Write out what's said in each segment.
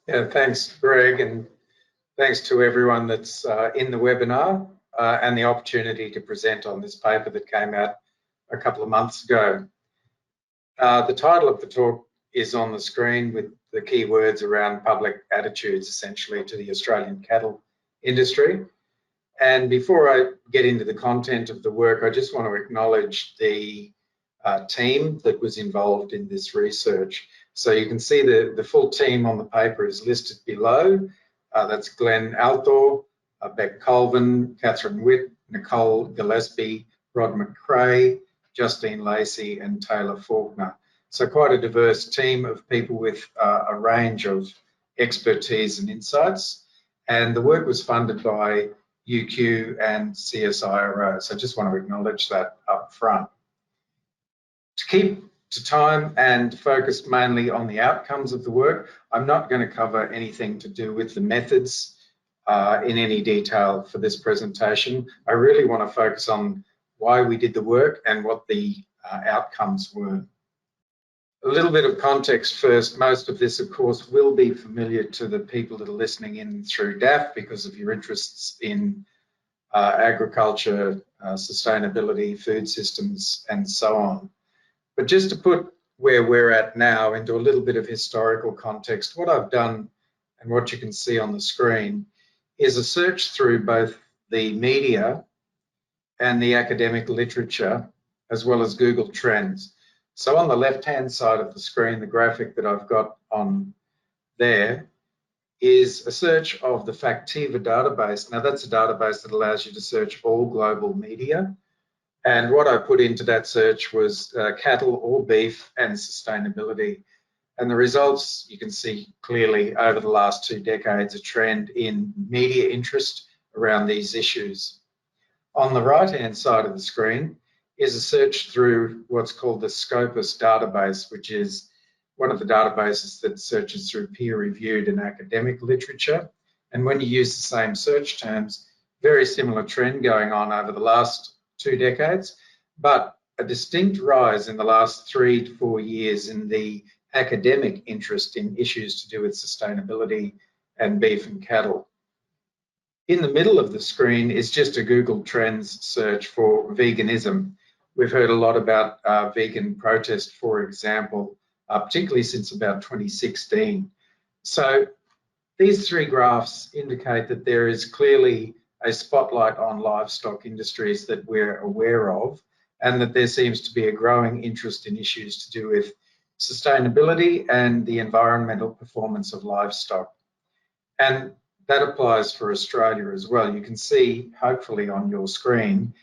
Yeah, thanks, Greg, and thanks to everyone that's in the webinar and the opportunity to present on this paper that came out a couple of months ago. The title of the talk is on the screen with the key words around public attitudes, essentially, to the Australian cattle industry. And before I get into the content of the work, I just want to acknowledge the team that was involved in this research. So you can see the full team on the paper is listed below. That's Glenn Althor, Beck Colvin, Catherine Witt, Nicole Gillespie, Rod McRae, Justine Lacey, and Taylor Faulkner. So quite a diverse team of people with a range of expertise and insights. And the work was funded by UQ and CSIRO. So I just want to acknowledge that up front. To keep to time and focus mainly on the outcomes of the work, I'm not going to cover anything to do with the methods in any detail for this presentation. I really want to focus on why we did the work and what the outcomes were. A little bit of context first. Most of this, of course, will be familiar to the people that are listening in through DAF because of your interests in agriculture, sustainability, food systems, and so on. But just to put where we're at now into a little bit of historical context, what I've done and what you can see on the screen is a search through both the media and the academic literature, as well as Google Trends. So on the left-hand side of the screen, the graphic that I've got on there is a search of the Factiva database. Now that's a database that allows you to search all global media. And what I put into that search was cattle or beef and sustainability. And the results, you can see clearly over the last 2 decades, a trend in media interest around these issues. On the right-hand side of the screen is a search through what's called the Scopus Database, which is one of the databases that searches through peer-reviewed and academic literature. And when you use the same search terms, very similar trend going on over the last 2 decades, but a distinct rise in the last 3 to 4 years in the academic interest in issues to do with sustainability and beef and cattle. In the middle of the screen is just a Google Trends search for veganism. We've heard a lot about vegan protest, for example, particularly since about 2016. So these 3 graphs indicate that there is clearly a spotlight on livestock industries that we're aware of, and that there seems to be a growing interest in issues to do with sustainability and the environmental performance of livestock. And that applies for Australia as well. You can see, hopefully on your screen,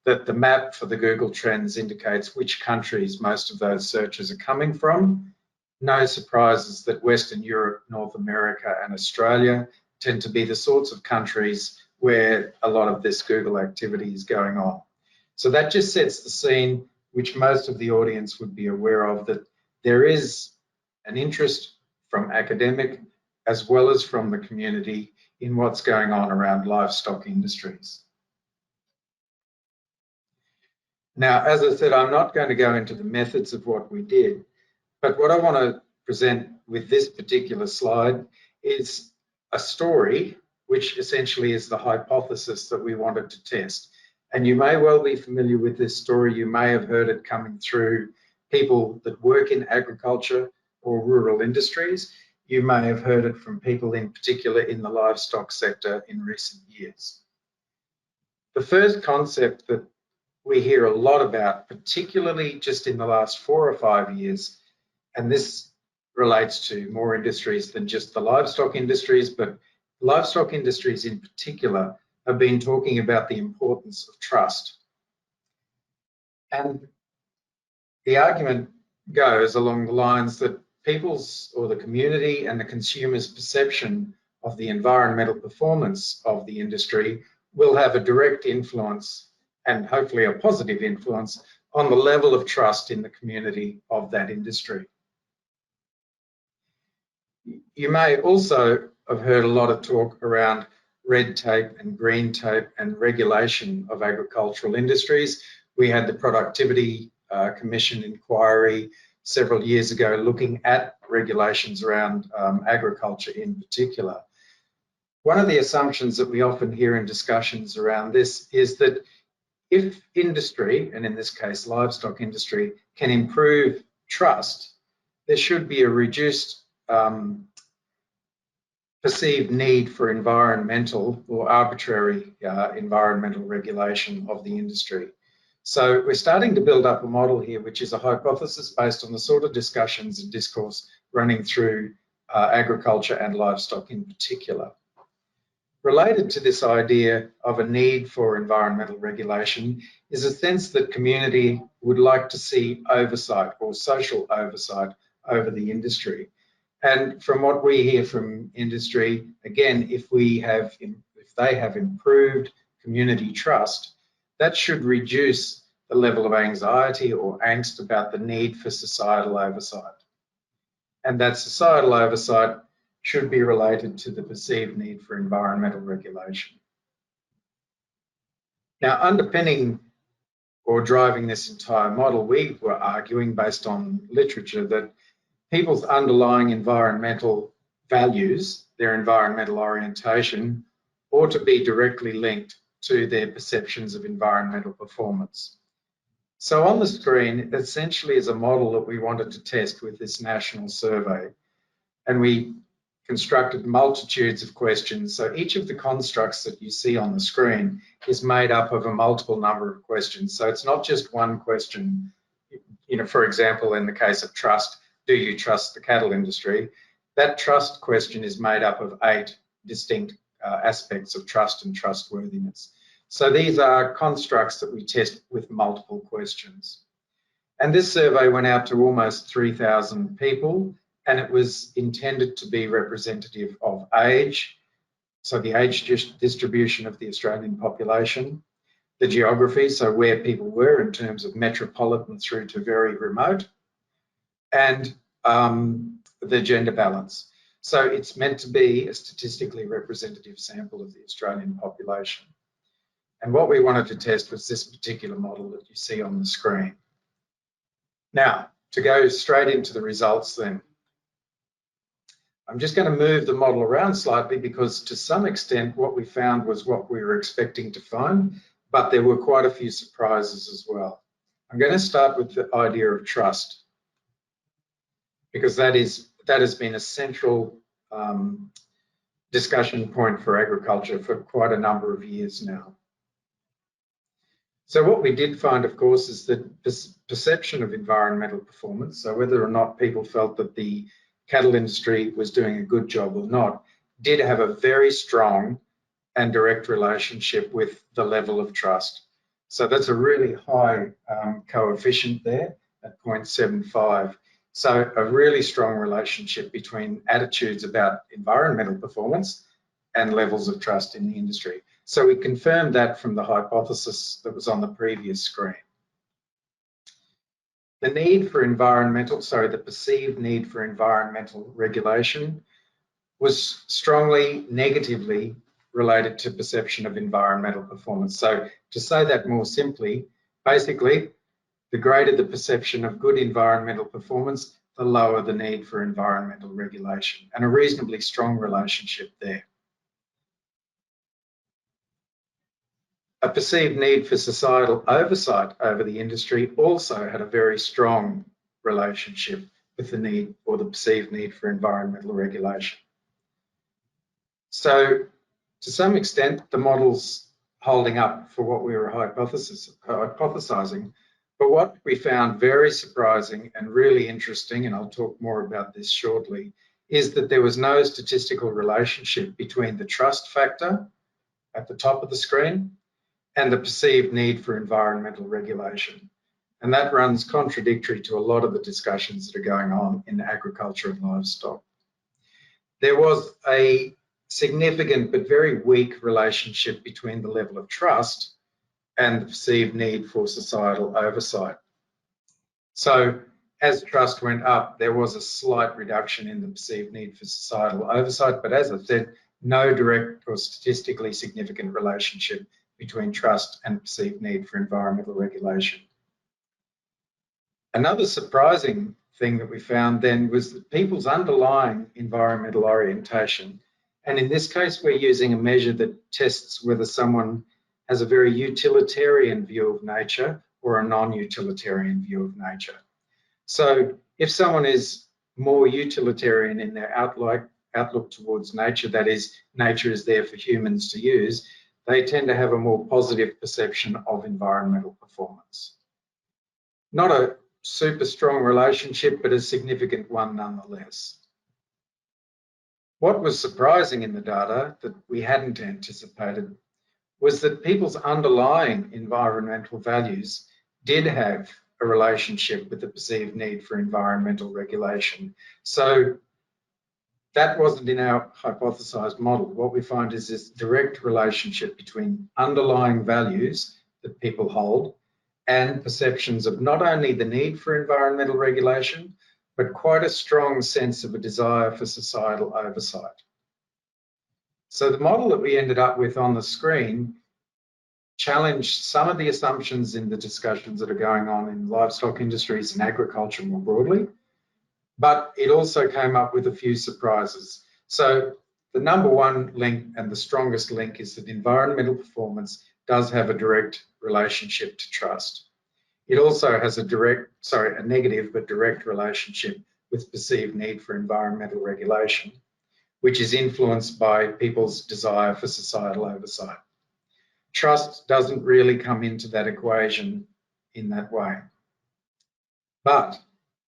that the map for the Google Trends indicates which countries most of those searches are coming from. No surprises that Western Europe, North America, and Australia tend to be the sorts of countries where a lot of this Google activity is going on. So that just sets the scene, which most of the audience would be aware of, that there is an interest from academic as well as from the community in what's going on around livestock industries. Now, as I said, I'm not going to go into the methods of what we did, but what I want to present with this particular slide is a story which essentially is the hypothesis that we wanted to test. And you may well be familiar with this story. You may have heard it coming through people that work in agriculture or rural industries. You may have heard it from people in particular in the livestock sector in recent years. The first concept that we hear a lot about, particularly just in the last 4 or 5 years, and this relates to more industries than just the livestock industries, but livestock industries in particular have been talking about the importance of trust. And the argument goes along the lines that people's or the community and the consumer's perception of the environmental performance of the industry will have a direct influence, and hopefully a positive influence, on the level of trust in the community of that industry. You may also have heard a lot of talk around red tape and green tape and regulation of agricultural industries. We had the Productivity Commission inquiry several years ago looking at regulations around agriculture in particular. One of the assumptions that we often hear in discussions around this is that if industry, and in this case livestock industry, can improve trust, there should be a reduced perceived need for environmental or arbitrary environmental regulation of the industry. So we're starting to build up a model here, which is a hypothesis based on the sort of discussions and discourse running through agriculture and livestock in particular. Related to this idea of a need for environmental regulation is a sense that community would like to see oversight or social oversight over the industry. And from what we hear from industry, again, if they have improved community trust, that should reduce the level of anxiety or angst about the need for societal oversight. And that societal oversight should be related to the perceived need for environmental regulation. Now, underpinning or driving this entire model, we were arguing based on literature that people's underlying environmental values, their environmental orientation, ought to be directly linked to their perceptions of environmental performance. So on the screen, essentially is a model that we wanted to test with this national survey. And we constructed multitudes of questions. So each of the constructs that you see on the screen is made up of a multiple number of questions. So it's not just one question. You know, for example, in the case of trust, do you trust the cattle industry? That trust question is made up of 8 distinct aspects of trust and trustworthiness. So these are constructs that we test with multiple questions. And this survey went out to almost 3,000 people, and it was intended to be representative of age, so the age distribution of the Australian population, the geography, so where people were in terms of metropolitan through to very remote, and the gender balance. So it's meant to be a statistically representative sample of the Australian population. And what we wanted to test was this particular model that you see on the screen. Now, to go straight into the results then, I'm just going to move the model around slightly because to some extent what we found was what we were expecting to find, but there were quite a few surprises as well. I'm going to start with the idea of trust, because that has been a central discussion point for agriculture for quite a number of years now. So what we did find, of course, is that perception of environmental performance, so whether or not people felt that the cattle industry was doing a good job or not, did have a very strong and direct relationship with the level of trust. So that's a really high coefficient there at 0.75. So a really strong relationship between attitudes about environmental performance and levels of trust in the industry. So we confirmed that from the hypothesis that was on the previous screen. The need for the perceived need for environmental regulation was strongly negatively related to perception of environmental performance. So to say that more simply, basically, the greater the perception of good environmental performance, the lower the need for environmental regulation, and a reasonably strong relationship there. A perceived need for societal oversight over the industry also had a very strong relationship with the need or the perceived need for environmental regulation. So to some extent, the model's holding up for what we were hypothesizing. But what we found very surprising and really interesting, and I'll talk more about this shortly, is that there was no statistical relationship between the trust factor at the top of the screen and the perceived need for environmental regulation. And that runs contradictory to a lot of the discussions that are going on in agriculture and livestock. There was a significant but very weak relationship between the level of trust and the perceived need for societal oversight. So as trust went up, there was a slight reduction in the perceived need for societal oversight, but as I said, no direct or statistically significant relationship between trust and perceived need for environmental regulation. Another surprising thing that we found then was that people's underlying environmental orientation, and in this case we're using a measure that tests whether someone has a very utilitarian view of nature or a non-utilitarian view of nature. So if someone is more utilitarian in their outlook towards nature, that is, nature is there for humans to use, they tend to have a more positive perception of environmental performance. Not a super strong relationship, but a significant one nonetheless. What was surprising in the data that we hadn't anticipated was that people's underlying environmental values did have a relationship with the perceived need for environmental regulation. So that wasn't in our hypothesized model. What we find is this direct relationship between underlying values that people hold and perceptions of not only the need for environmental regulation, but quite a strong sense of a desire for societal oversight. So the model that we ended up with on the screen challenged some of the assumptions in the discussions that are going on in livestock industries and agriculture more broadly, but it also came up with a few surprises. So the number one link and the strongest link is that environmental performance does have a direct relationship to trust. It also has a negative but direct relationship with perceived need for environmental regulation, which is influenced by people's desire for societal oversight. Trust doesn't really come into that equation in that way. But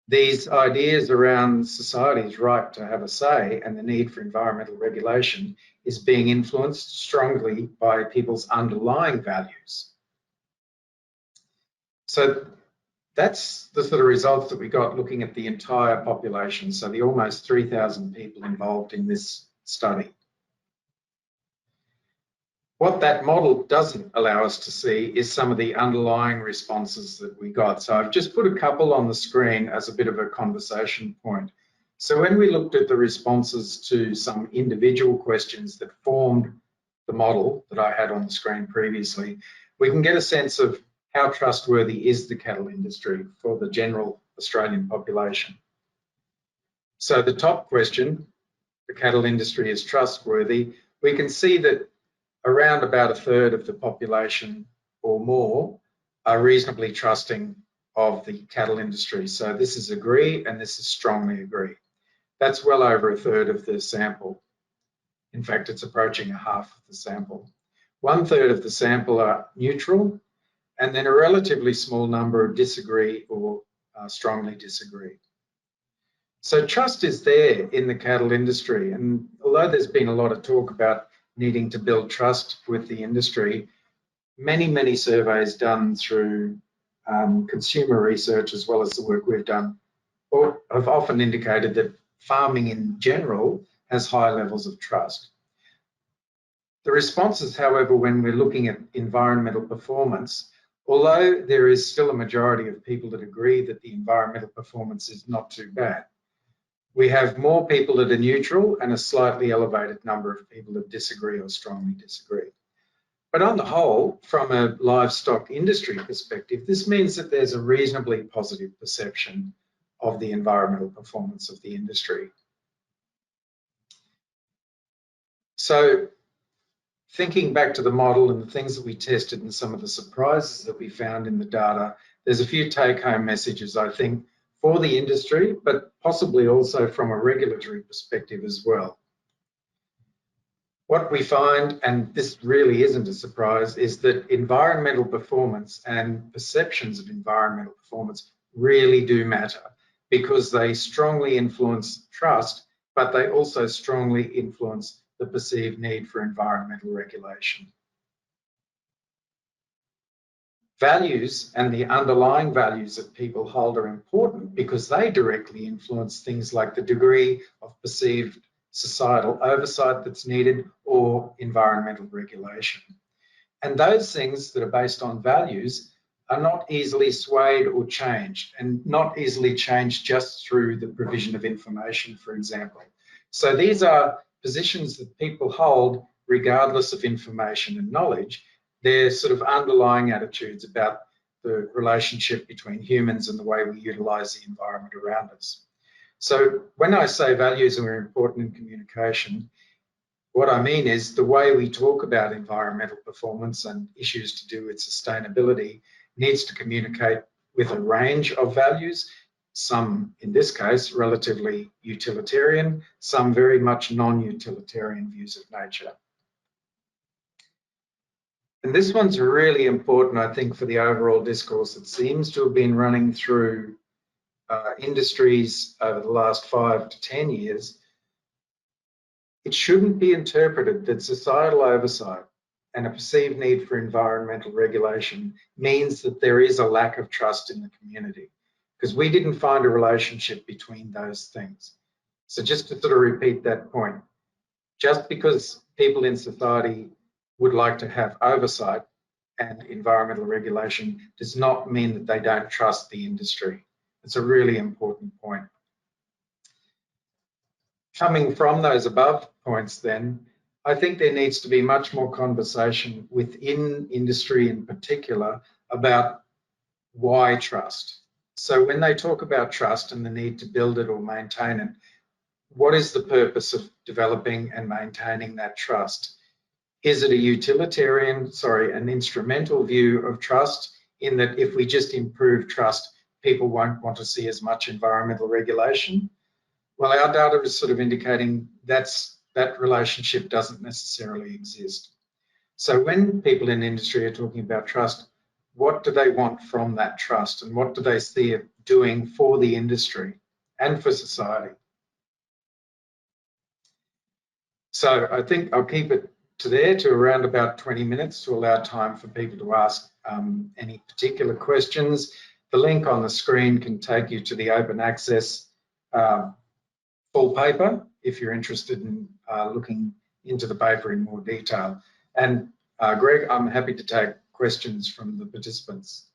these ideas around society's right to have a say and the need for environmental regulation is being influenced strongly by people's underlying values. So that's the sort of results that we got looking at the entire population, so the almost 3,000 people involved in this study. What that model doesn't allow us to see is some of the underlying responses that we got. So I've just put a couple on the screen as a bit of a conversation point. So when we looked at the responses to some individual questions that formed the model that I had on the screen previously, we can get a sense of how trustworthy is the cattle industry for the general Australian population. So the top question, the cattle industry is trustworthy, we can see that around about a third of the population or more are reasonably trusting of the cattle industry. So this is agree and this is strongly agree. That's well over a third of the sample. In fact, it's approaching a half of the sample. 1/3 of the sample are neutral, and then a relatively small number disagree or strongly disagree. So trust is there in the cattle industry, and although there's been a lot of talk about needing to build trust with the industry, many surveys done through consumer research as well as the work we've done have often indicated that farming in general has high levels of trust. The responses, however, when we're looking at environmental performance, although there is still a majority of people that agree that the environmental performance is not too bad, we have more people that are neutral and a slightly elevated number of people that disagree or strongly disagree. But on the whole, from a livestock industry perspective, this means that there's a reasonably positive perception of the environmental performance of the industry. So thinking back to the model and the things that we tested and some of the surprises that we found in the data, there's a few take-home messages, I think, for the industry, but possibly also from a regulatory perspective as well. What we find, and this really isn't a surprise, is that environmental performance and perceptions of environmental performance really do matter because they strongly influence trust, but they also strongly influence the perceived need for environmental regulation. Values and the underlying values that people hold are important because they directly influence things like the degree of perceived societal oversight that's needed or environmental regulation. And those things that are based on values are not easily swayed or changed, and not easily changed just through the provision of information, for example. So these are positions that people hold regardless of information and knowledge. They're sort of underlying attitudes about the relationship between humans and the way we utilize the environment around us. So when I say values are important in communication, what I mean is the way we talk about environmental performance and issues to do with sustainability needs to communicate with a range of values, some, in this case, relatively utilitarian, some very much non-utilitarian views of nature. And this one's really important, I think, for the overall discourse that seems to have been running through industries over the last 5 to 10 years. It shouldn't be interpreted that societal oversight and a perceived need for environmental regulation means that there is a lack of trust in the community, because we didn't find a relationship between those things. So just to sort of repeat that point, just because people in society would like to have oversight and environmental regulation does not mean that they don't trust the industry. It's a really important point. Coming from those above points then, I think there needs to be much more conversation within industry in particular about why trust. So when they talk about trust and the need to build it or maintain it, what is the purpose of developing and maintaining that trust? Is it a utilitarian, an instrumental view of trust in that if we just improve trust, people won't want to see as much environmental regulation? Well, our data is sort of indicating that relationship doesn't necessarily exist. So when people in industry are talking about trust, what do they want from that trust and what do they see it doing for the industry and for society? So I think I'll keep it to around about 20 minutes to allow time for people to ask any particular questions. The link on the screen can take you to the open access full paper if you're interested in looking into the paper in more detail. And Greg, I'm happy to take questions from the participants.